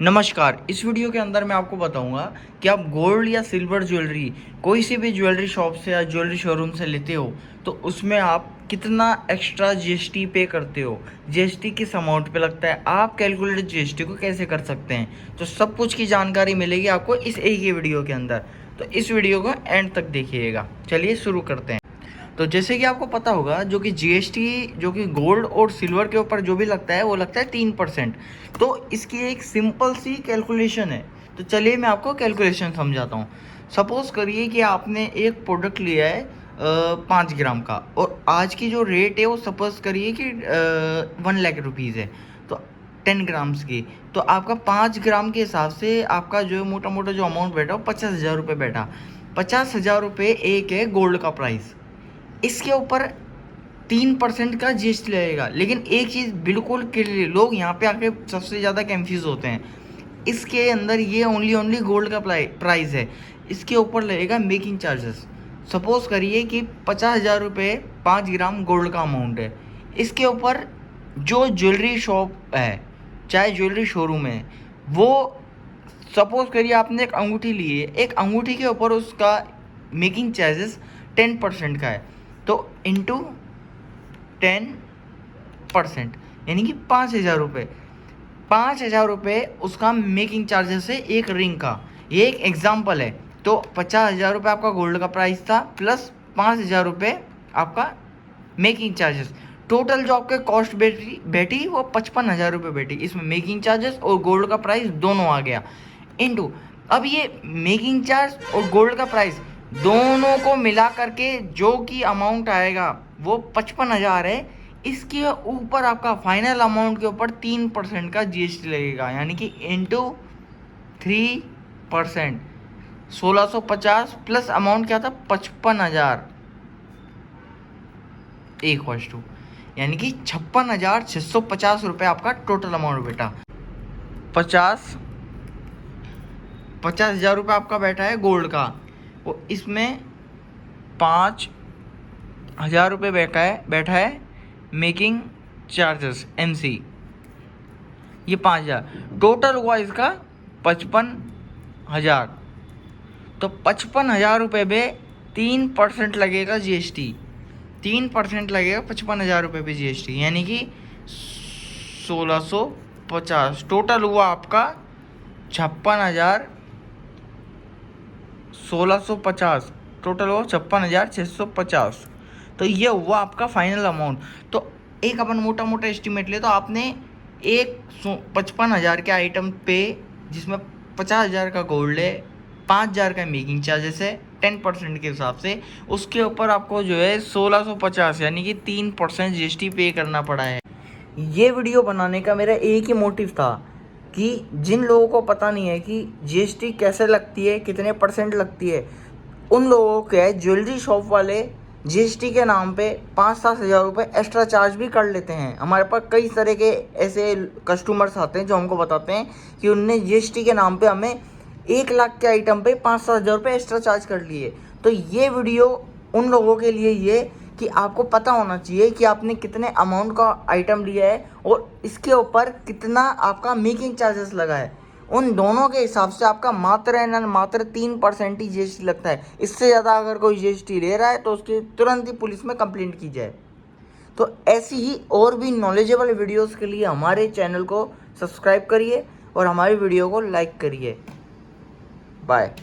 नमस्कार। इस वीडियो के अंदर मैं आपको बताऊंगा कि आप गोल्ड या सिल्वर ज्वेलरी कोई सी भी ज्वेलरी शॉप से या ज्वेलरी शोरूम से लेते हो तो उसमें आप कितना एक्स्ट्रा जीएसटी पे करते हो, जीएसटी किस अमाउंट पे लगता है, आप कैलकुलेट जीएसटी को कैसे कर सकते हैं। तो सब कुछ की जानकारी मिलेगी आपको इस एक ही वीडियो के अंदर। तो इस वीडियो को एंड तक देखिएगा। चलिए शुरू करते हैं। तो जैसे कि आपको पता होगा जो कि जीएसटी जो कि गोल्ड और सिल्वर के ऊपर जो भी लगता है वो लगता है 3%। तो इसकी एक सिंपल सी कैलकुलेशन है। तो चलिए मैं आपको कैलकुलेशन समझाता हूँ। सपोज़ करिए कि आपने एक प्रोडक्ट लिया है 5 ग्राम का, और आज की जो रेट है वो सपोज करिए कि 1 लाख रुपीज़ है। तो 10 ग्राम्स की, तो आपका 5 ग्राम के हिसाब से आपका जो मोटा मोटा जो अमाउंट बैठा वो 50,000 रुपये बैठा। 50,000 रुपये एक है गोल्ड का प्राइस। इसके ऊपर 3% का जीएसटी लगेगा। लेकिन एक चीज़ बिल्कुल क्लियर, लोग यहाँ पे आके सबसे ज़्यादा कंफ्यूज होते हैं। इसके अंदर ये ओनली गोल्ड का प्राइस है, इसके ऊपर लगेगा मेकिंग चार्जेस। सपोज करिए कि 50,000 रुपये 5 ग्राम गोल्ड का अमाउंट है। इसके ऊपर जो ज्वेलरी शॉप है, चाहे ज्वेलरी शोरूम है, वो सपोज करिए आपने एक अंगूठी ली है, एक अंगूठी के ऊपर उसका मेकिंग चार्जेस 10% का है। तो इंटू 10%, यानी कि 5,000 रुपये। 5,000 रुपये उसका मेकिंग चार्जेस है एक रिंग का। ये एक एग्जाम्पल है। तो 50,000 रुपये आपका गोल्ड का प्राइस था, प्लस 5,000 रुपये आपका मेकिंग चार्जेस। टोटल जो आपके कॉस्ट बैठी वो 55,000 रुपये बैठी। इसमें मेकिंग चार्जेस और गोल्ड का प्राइस दोनों आ गया। इंटू, अब ये मेकिंग चार्ज और गोल्ड का प्राइस दोनों को मिला करके जो कि अमाउंट आएगा वो 55,000 है। इसके ऊपर आपका फाइनल अमाउंट के ऊपर 3% का जीएसटी लगेगा, यानी कि इंटू 3%। 1650 प्लस अमाउंट क्या था 55,000 = यानी कि 56,650 रुपये आपका टोटल अमाउंट बेटा। 50,000 रुपये आपका बैठा है गोल्ड का, वो इसमें 5,000 रुपये बैठा है मेकिंग चार्जेस एमसी, ये 5,000 टोटल हुआ इसका 55,000। तो 55,000 रुपये में 3% लगेगा जीएसटी। 3% लगेगा 55,000 रुपये पे जीएसटी, यानी कि 1650। टोटल हुआ आपका 1650। टोटल हुआ 56,650। तो ये हुआ आपका फाइनल अमाउंट। तो एक अपन मोटा मोटा एस्टिमेट ले, तो आपने एक 55,000 के आइटम पे, जिसमें 50,000 का गोल्ड है, 5,000 का मेकिंग चार्जेस है 10% के हिसाब से, उसके ऊपर आपको जो है 1650 यानी कि 3% जीएसटी पे करना पड़ा है। ये वीडियो बनाने का मेरा एक ही मोटिव था कि जिन लोगों को पता नहीं है कि जीएसटी कैसे लगती है, कितने % लगती है, उन लोगों के ज्वेलरी शॉप वाले जीएसटी के नाम पे 5-7 हज़ार रुपये एक्स्ट्रा चार्ज भी कर लेते हैं। हमारे पास कई तरह के ऐसे कस्टमर्स आते हैं जो हमको बताते हैं कि उनने जीएसटी के नाम पे हमें 1 लाख के आइटम पे 5-7 हज़ार रुपये एक्स्ट्रा चार्ज कर लिए। तो ये वीडियो उन लोगों के लिए ये कि आपको पता होना चाहिए कि आपने कितने अमाउंट का आइटम लिया है और इसके ऊपर कितना आपका मेकिंग चार्जेस लगा है। उन दोनों के हिसाब से आपका मात्र 3% ही जीएसटी लगता है। इससे ज़्यादा अगर कोई जीएसटी ले रहा है तो उसकी तुरंत ही पुलिस में कंप्लेंट की जाए। तो ऐसी ही और भी नॉलेजेबल वीडियोस के लिए हमारे चैनल को सब्सक्राइब करिए और हमारी वीडियो को लाइक करिए। बाय।